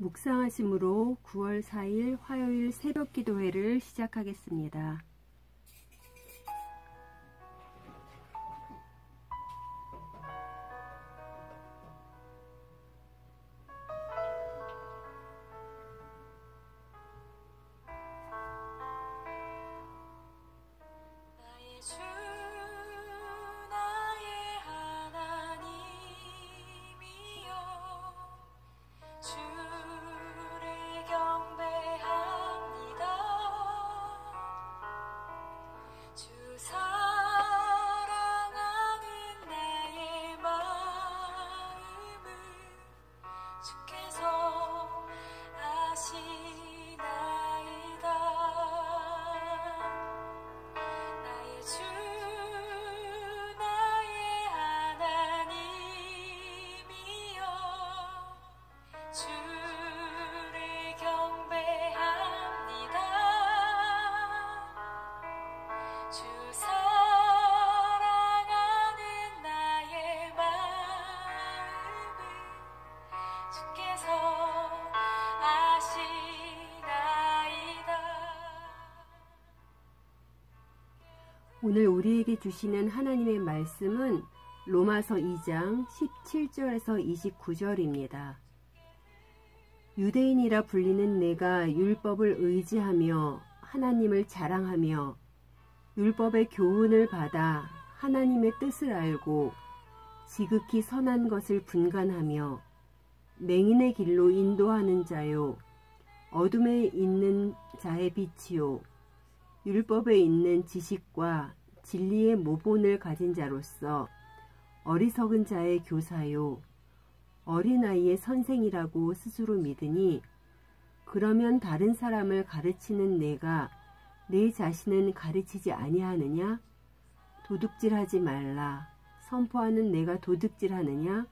묵상하심으로 9월 4일 화요일 새벽 기도회를 시작하겠습니다. 오늘 우리에게 주시는 하나님의 말씀은 로마서 2장 17절에서 29절입니다. 유대인이라 불리는 내가 율법을 의지하며 하나님을 자랑하며 율법의 교훈을 받아 하나님의 뜻을 알고 지극히 선한 것을 분간하며 맹인의 길로 인도하는 자요 어둠에 있는 자의 빛이요 율법에 있는 지식과 진리의 모본을 가진 자로서 어리석은 자의 교사요 어린아이의 선생이라고 스스로 믿으니 그러면 다른 사람을 가르치는 내가 내 자신은 가르치지 아니하느냐? 도둑질하지 말라 선포하는 내가 도둑질하느냐?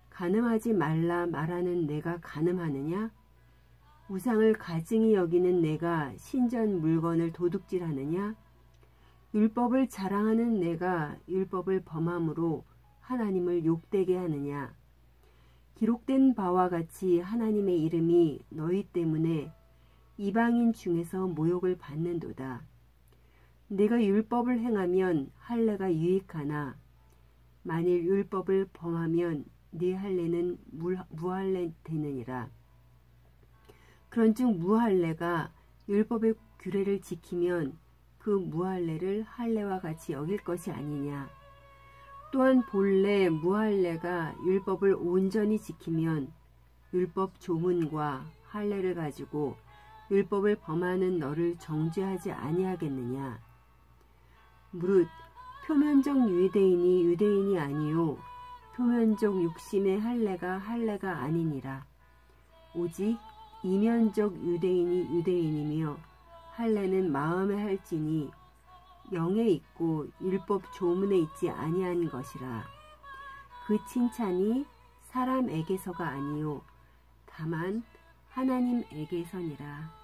간음하지 말라 말하는 내가 간음하느냐? 우상을 가증히 여기는 내가 신전 물건을 도둑질하느냐? 율법을 자랑하는 내가 율법을 범함으로 하나님을 욕되게 하느냐? 기록된 바와 같이 하나님의 이름이 너희 때문에 이방인 중에서 모욕을 받는도다. 내가 율법을 행하면 할례가 유익하나 만일 율법을 범하면 네 할례는 무할례 되느니라. 그런즉 무할례가 율법의 규례를 지키면 그 무할례를 할례와 같이 여길 것이 아니냐. 또한 본래 무할례가 율법을 온전히 지키면 율법 조문과 할례를 가지고 율법을 범하는 너를 정죄하지 아니하겠느냐. 무릇 표면적 유대인이 유대인이 아니요 표면적 육신의 할례가 아니니라. 오직 이면적 유대인이 유대인이며 할례는 마음에 할지니 영에 있고 율법 조문에 있지 아니한 것이라. 그 칭찬이 사람에게서가 아니요 다만 하나님에게서니라.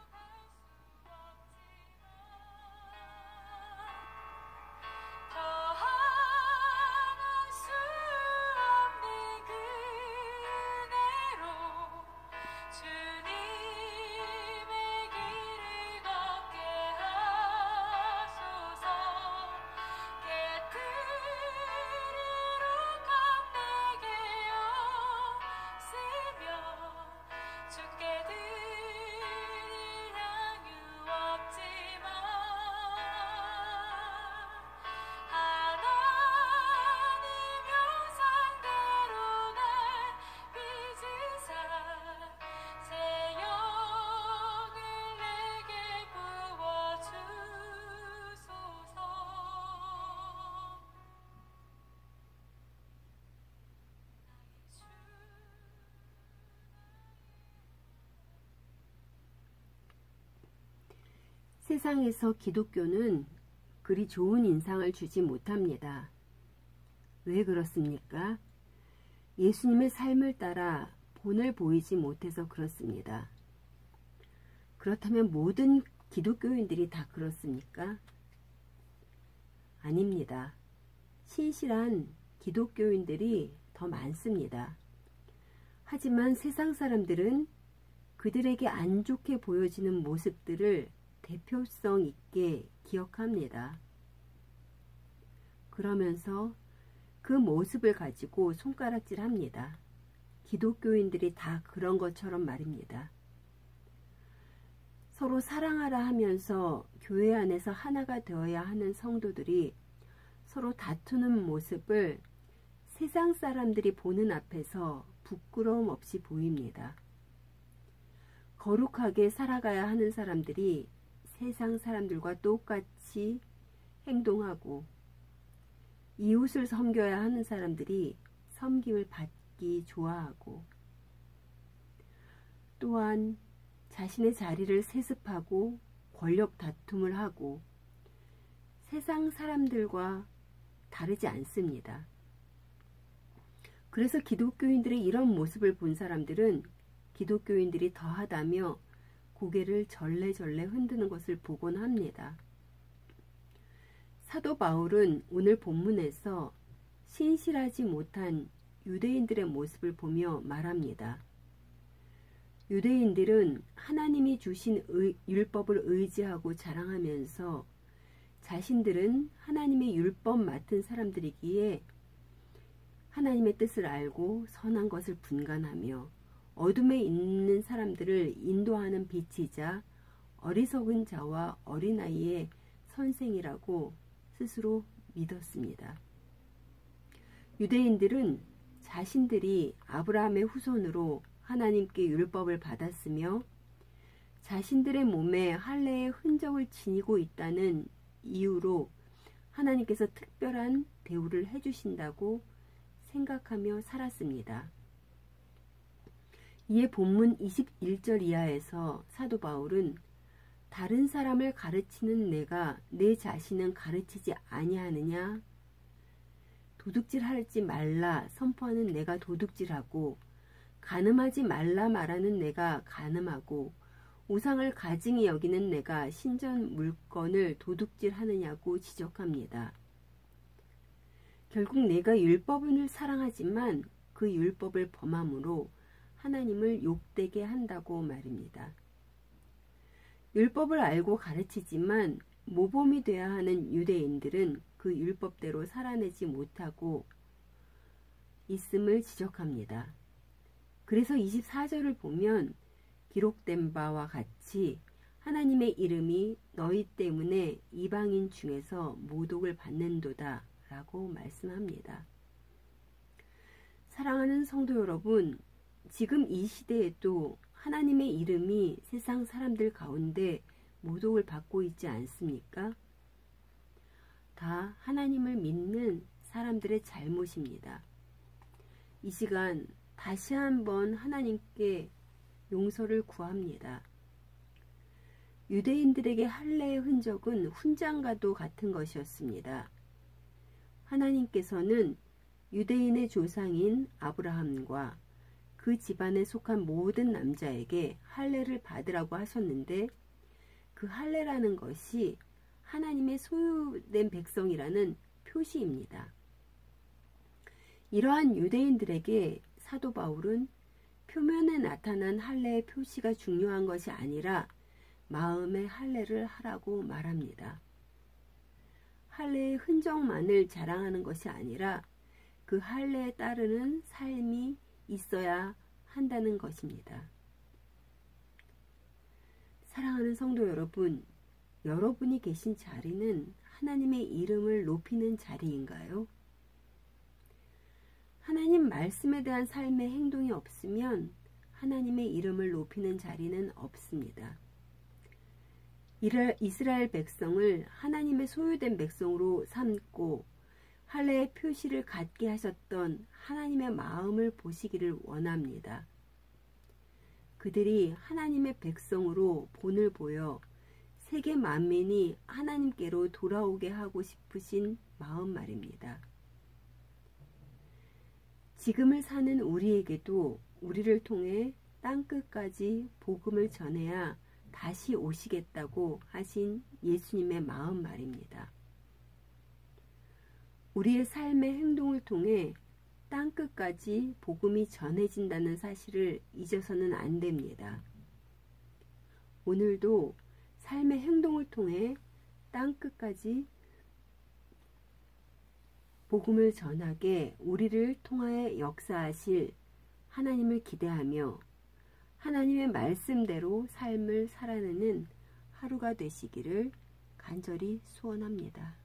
세상에서 기독교는 그리 좋은 인상을 주지 못합니다. 왜 그렇습니까? 예수님의 삶을 따라 본을 보이지 못해서 그렇습니다. 그렇다면 모든 기독교인들이 다 그렇습니까? 아닙니다. 신실한 기독교인들이 더 많습니다. 하지만 세상 사람들은 그들에게 안 좋게 보여지는 모습들을 대표성 있게 기억합니다. 그러면서 그 모습을 가지고 손가락질합니다. 기독교인들이 다 그런 것처럼 말입니다. 서로 사랑하라 하면서 교회 안에서 하나가 되어야 하는 성도들이 서로 다투는 모습을 세상 사람들이 보는 앞에서 부끄러움 없이 보입니다. 거룩하게 살아가야 하는 사람들이 세상 사람들과 똑같이 행동하고, 이웃을 섬겨야 하는 사람들이 섬김을 받기 좋아하고, 또한 자신의 자리를 세습하고 권력 다툼을 하고 세상 사람들과 다르지 않습니다. 그래서 기독교인들의 이런 모습을 본 사람들은 기독교인들이 더하다며 고개를 절레절레 흔드는 것을 보곤 합니다. 사도 바울은 오늘 본문에서 신실하지 못한 유대인들의 모습을 보며 말합니다. 유대인들은 하나님이 주신 율법을 의지하고 자랑하면서 자신들은 하나님의 율법 맡은 사람들이기에 하나님의 뜻을 알고 선한 것을 분간하며 어둠에 있는 사람들을 인도하는 빛이자 어리석은 자와 어린아이의 선생이라고 스스로 믿었습니다. 유대인들은 자신들이 아브라함의 후손으로 하나님께 율법을 받았으며 자신들의 몸에 할례의 흔적을 지니고 있다는 이유로 하나님께서 특별한 대우를 해주신다고 생각하며 살았습니다. 이에 본문 21절 이하에서 사도 바울은 다른 사람을 가르치는 내가 내 자신은 가르치지 아니하느냐? 도둑질하지 말라 선포하는 내가 도둑질하고 간음하지 말라 말하는 내가 간음하고 우상을 가증히 여기는 내가 신전 물건을 도둑질하느냐고 지적합니다. 결국 내가 율법을 사랑하지만 그 율법을 범함으로 하나님을 욕되게 한다고 말입니다. 율법을 알고 가르치지만 모범이 되어야 하는 유대인들은 그 율법대로 살아내지 못하고 있음을 지적합니다. 그래서 24절을 보면 기록된 바와 같이 하나님의 이름이 너희 때문에 이방인 중에서 모독을 받는도다 라고 말씀합니다. 사랑하는 성도 여러분, 지금 이 시대에도 하나님의 이름이 세상 사람들 가운데 모독을 받고 있지 않습니까? 다 하나님을 믿는 사람들의 잘못입니다. 이 시간 다시 한번 하나님께 용서를 구합니다. 유대인들에게 할례의 흔적은 훈장과도 같은 것이었습니다. 하나님께서는 유대인의 조상인 아브라함과 그 집안에 속한 모든 남자에게 할례를 받으라고 하셨는데 그 할례라는 것이 하나님의 소유된 백성이라는 표시입니다. 이러한 유대인들에게 사도 바울은 표면에 나타난 할례의 표시가 중요한 것이 아니라 마음의 할례를 하라고 말합니다. 할례의 흔적만을 자랑하는 것이 아니라 그 할례에 따르는 삶이 있어야 한다는 것입니다. 사랑하는 성도 여러분, 여러분이 계신 자리는 하나님의 이름을 높이는 자리인가요? 하나님 말씀에 대한 삶의 행동이 없으면 하나님의 이름을 높이는 자리는 없습니다. 이스라엘 백성을 하나님의 소유된 백성으로 삼고 할례의 표시를 갖게 하셨던 하나님의 마음을 보시기를 원합니다. 그들이 하나님의 백성으로 본을 보여 세계 만민이 하나님께로 돌아오게 하고 싶으신 마음 말입니다. 지금을 사는 우리에게도 우리를 통해 땅끝까지 복음을 전해야 다시 오시겠다고 하신 예수님의 마음 말입니다. 우리의 삶의 행동을 통해 땅끝까지 복음이 전해진다는 사실을 잊어서는 안 됩니다. 오늘도 삶의 행동을 통해 땅끝까지 복음을 전하게 우리를 통하여 역사하실 하나님을 기대하며 하나님의 말씀대로 삶을 살아내는 하루가 되시기를 간절히 소원합니다.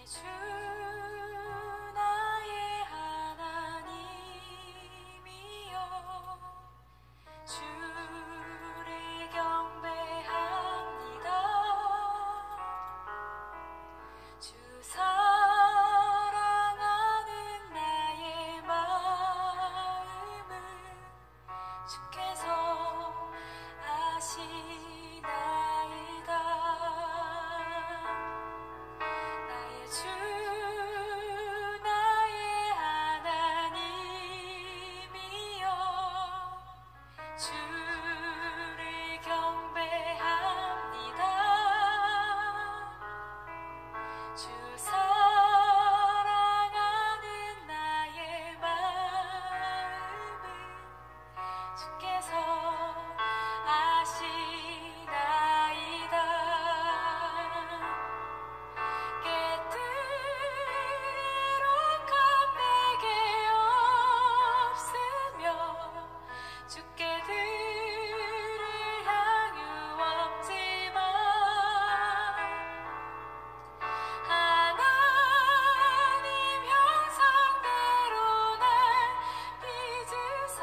주 나의 하나님이여 주를 경배합니다. 주 사랑하는 나의 마음을 주께서 아시나이다. 주 나의 하나님이여 주를 경배합니다. 주 사랑하는 나의 마음을 주께서 아시나이다. 주께 들을 향유 없지만 하나님 형상대로 날 빚으사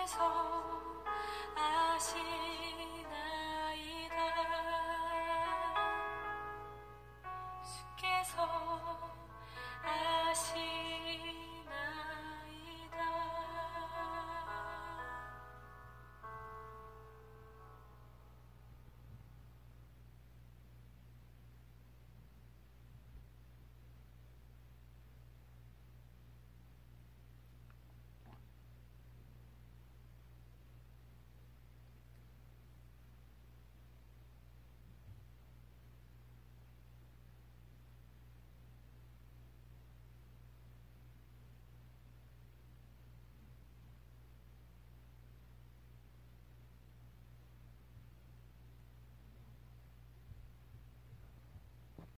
마음에서 아시